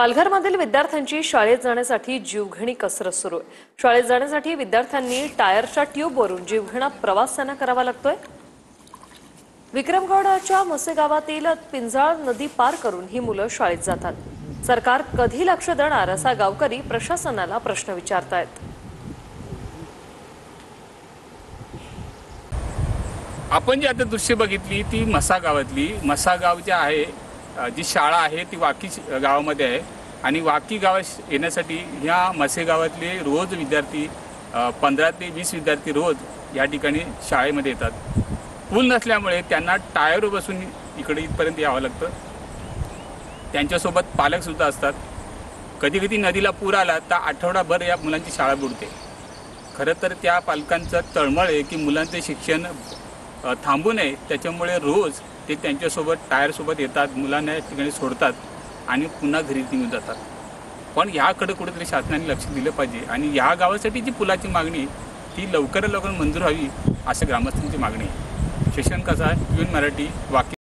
पालघरमधील विद्यार्थ्यांची शाळेत जाण्यासाठी जीवघेणी कसरत सुरू आहे। शाळेत जाण्यासाठी विद्यार्थ्यांनी टायरच्या ट्यूबवरून जीवघेणा प्रवास त्यांना करावा लागतोय। विक्रमगडच्या मसे गावातील पिंजाळ नदी पार करून ही मुलं शाळेत जातात। सरकार कधी लक्ष देणार असा गावकरी प्रशासनाला प्रश्न विचारतायत। आपण जी आता दृश्य बघितली ती मसा गाव जे आहे, जी शाळा आहे ती वाकी गावामध्ये आहे आणि वाकी गावात येण्यासाठी ह्या मसे गावातले रोज विद्यार्थी 15 ते 20 विद्यार्थी रोज या ठिकाणी शाळेमध्ये येतात। पूल नसल्यामुळे त्यांना टायर बसून इथपर्यंत यावं लागतं। त्यांच्यासोबत पालकसुद्धा असतात। कधी कधी नदीला पूर आला तर आठवडाभर या मुलांची शाळा बुडते। खरं तर त्या पालकांचं तळमळ आहे की मुलांचे शिक्षण थांबू नये, त्याच्यामुळे रोज ते त्यांच्यासोबत टायरसोबत येतात, मुलांना या ठिकाणी सोडतात आणि पुन्हा घरी निघून जातात। पण ह्याकडे कुठेतरी शासनाने लक्ष दिलं पाहिजे आणि ह्या गावासाठी जी पुलाची मागणी ती लवकरात लवकर मंजूर व्हावी असं ग्रामस्थांची मागणी आहे। शशांक कसाय, यून मराठी, वाकी।